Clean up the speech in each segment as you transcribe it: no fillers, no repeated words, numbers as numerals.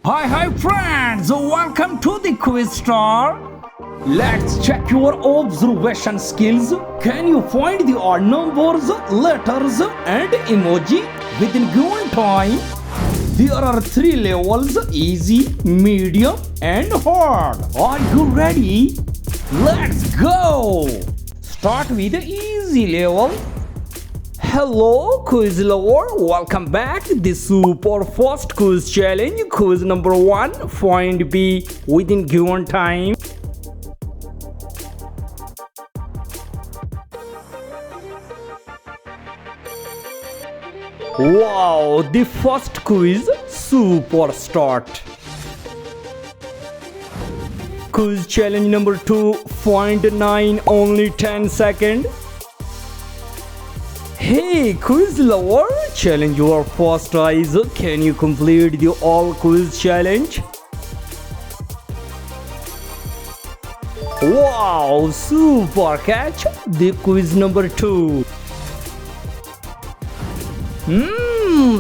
Hi friends, welcome to the quiz star. Let's check your observation skills. Can you find the odd numbers, letters and emoji within given time? There are three levels: easy, medium and hard. Are you ready? Let's go! Start with the easy level. Hello quiz lover, welcome back. The super fast quiz challenge. Quiz number 1, find B within given time. Wow, the first quiz, super start. Quiz challenge number 2, find 9, only 10 seconds. Hey quiz lover, challenge your first eyes. Can you complete the all quiz challenge? Wow, super catch. The quiz number 2.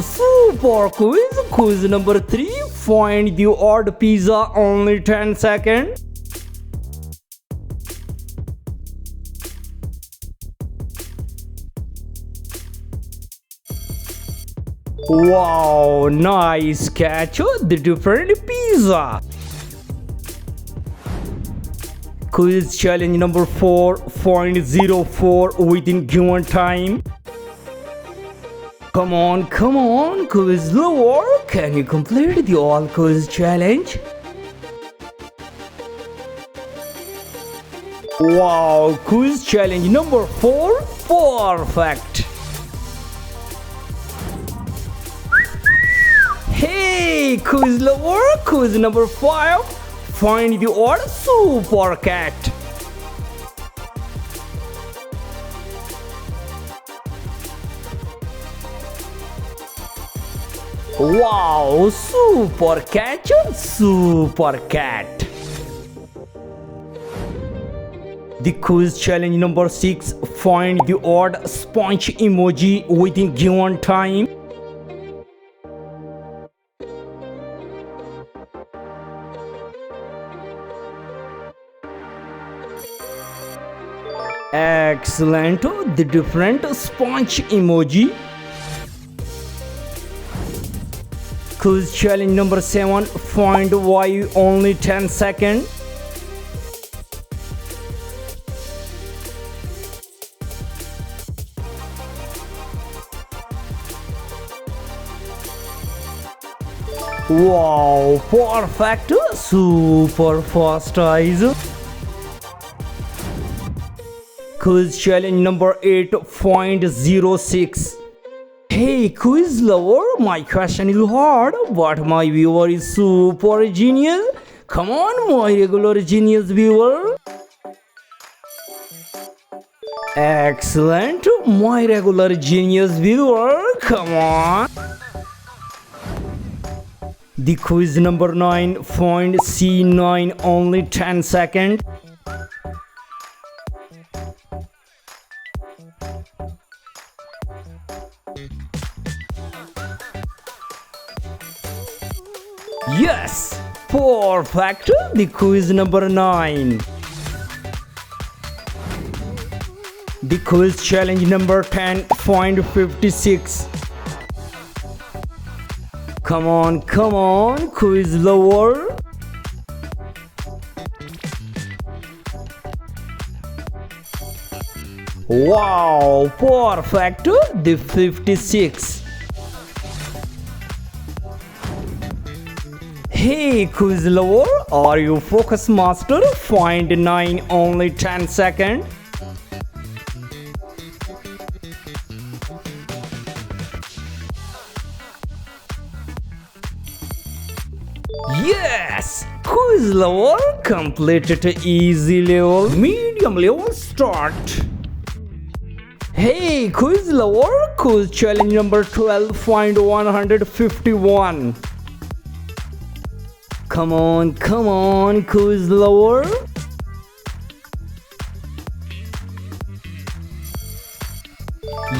Super quiz. Quiz number 3, find the odd pizza, only 10 seconds. Wow, nice catch. The different pizza. Quiz challenge number 4, find 04 within given time. Come on, quiz lover. Can you complete the all quiz challenge? Wow, quiz challenge number 4, perfect. Hey quiz lover, quiz number 5, find the odd super cat. Wow, super catch, super cat. The quiz challenge number 6, find the odd sponge emoji within given time. Excellent, the different sponge emoji. Quiz challenge number 7, find Y, only 10 seconds. Wow, perfect, super fast eyes. Quiz challenge number 8, find 06. Hey quiz lover, my question is hard, but my viewer is super genius. Come on, my regular genius viewer. Excellent, my regular genius viewer. Come on. The quiz number 9, find C9, only 10 seconds. Yes, perfect. The quiz number 9. The quiz challenge number 10, find 56. Come on, quiz lover. Wow, perfect. The 56. Hey quiz lover, are you focus master? Find 9, only 10 seconds. Yes, quiz lover completed easy level, medium level start. Hey quiz lover, quiz challenge number 12, find 151. Come on, quiz lover.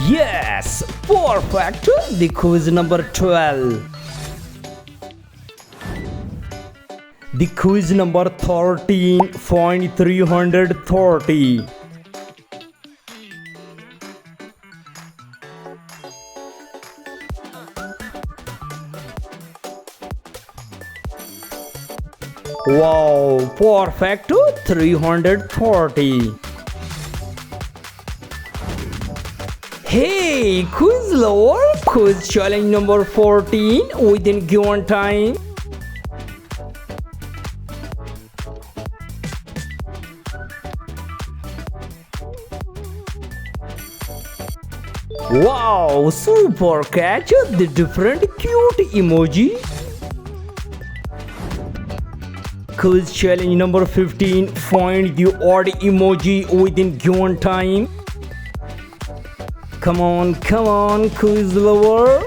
Yes, perfect. The quiz number 12. The quiz number 13.330. Wow, perfect. 330. Hey, quiz lover, quiz challenge number 14 within given time. Wow, super catch the different cute emoji. Quiz challenge number 15, find the odd emoji within given time. Come on, quiz lover.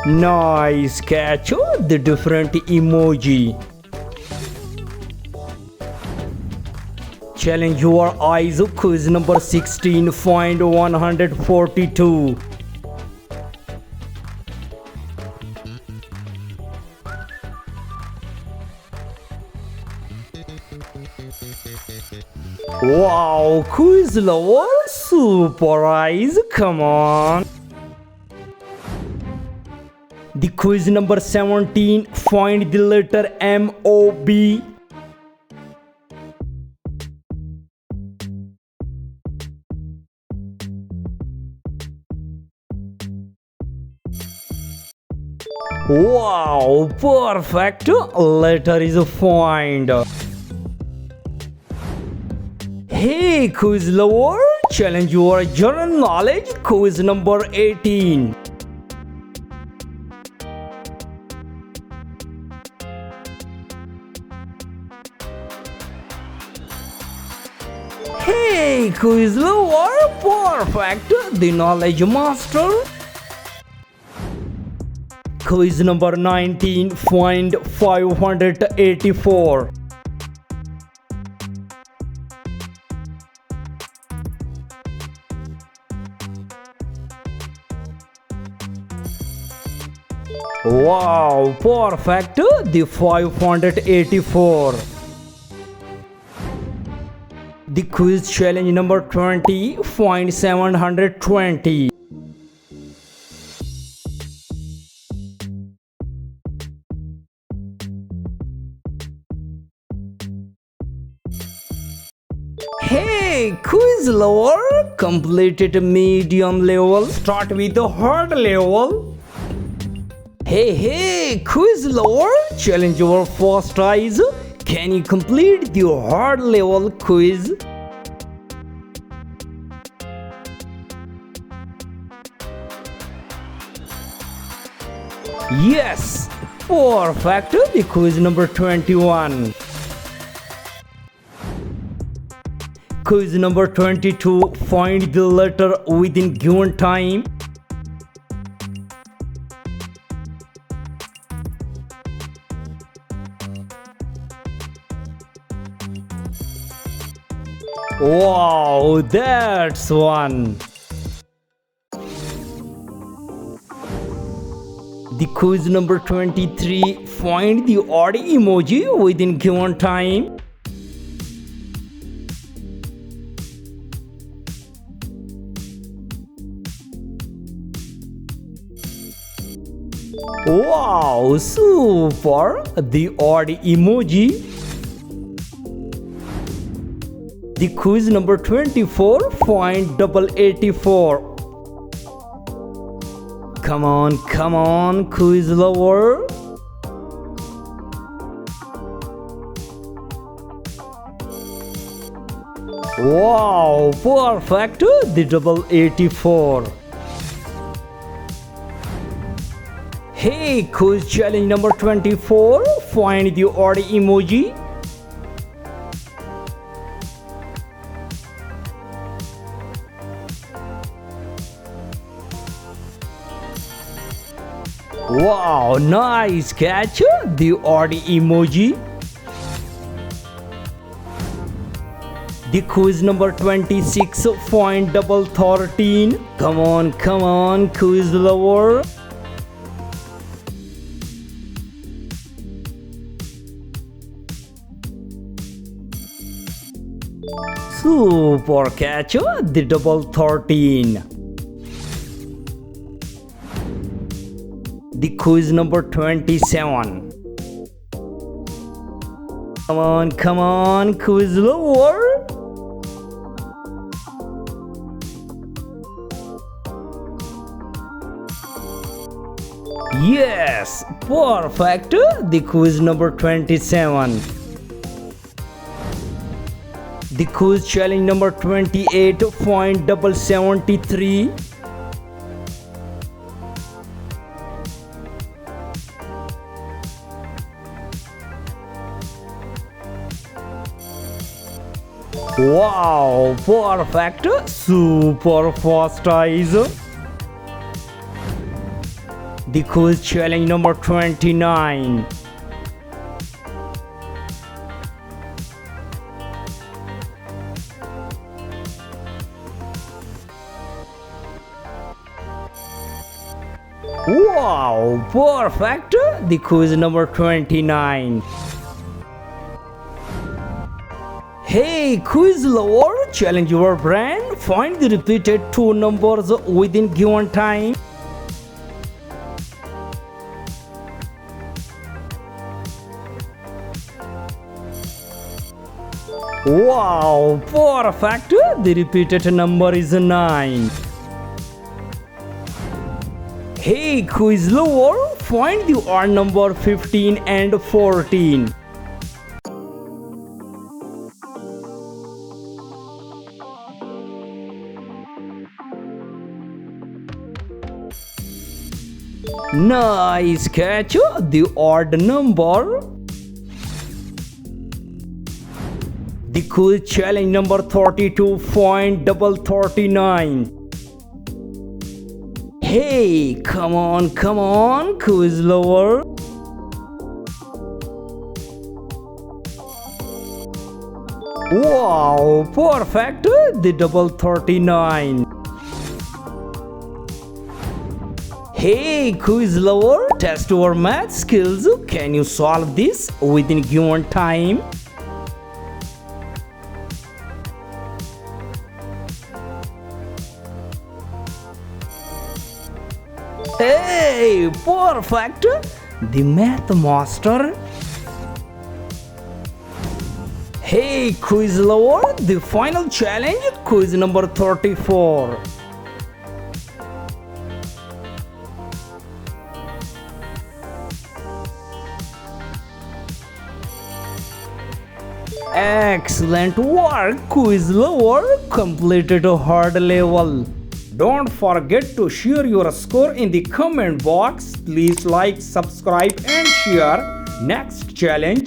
Nice catch the different emoji. Challenge your eyes, quiz number 16, find 142. Wow, quiz lover, super eyes, come on. The quiz number 17, find the letter M-O-B. Wow, perfect, letter is find. Hey, quiz lover, challenge your general knowledge, quiz number 18. Hey, quiz lover, perfect, the knowledge master. Quiz number 19, find 584. Wow, perfect, the 584. The quiz challenge number 20, find 720. Hey, quiz lover, completed medium level, start with the hard level. Hey, quiz lover, challenge your first eyes. Can you complete the hard level quiz? Yes, perfect, the quiz number 21. Quiz number 22, find the letter within given time. Wow, that's one. The quiz number 23, find the odd emoji within given time. Wow, super, the odd emoji. The quiz number 24, find double 84. Come on, quiz lover. Wow, perfect, the double 84. Hey, quiz challenge number 24, find the odd emoji. Wow, nice catch, the odd emoji. The quiz number 26, find double 13. Come on, quiz lover. Super catch, the double 13. The quiz number 27. Come on, quiz lover. Yes, perfect. The quiz number 27. The quiz challenge number 28.73. Wow, perfect. Super fast eyes. The quiz challenge number 29. Wow, perfect. The quiz number 29. Hey quiz lover, challenge your brain. Find the repeated two numbers within given time. Wow, perfect. The repeated number is 9. Hey quiz lover, find the odd number 15 and 14. Nice catch, the odd number. The quiz challenge number 32.39. Hey, come on, quiz lover. Wow, perfect, the double 39. Hey quiz lover, test your math skills. Can you solve this within given time? Hey, perfect, the math master. Hey quiz lover, the final challenge, quiz number 34. Excellent work, quiz lover. Completed a hard level. Don't forget to share your score in the comment box. Please like, subscribe and share. Next challenge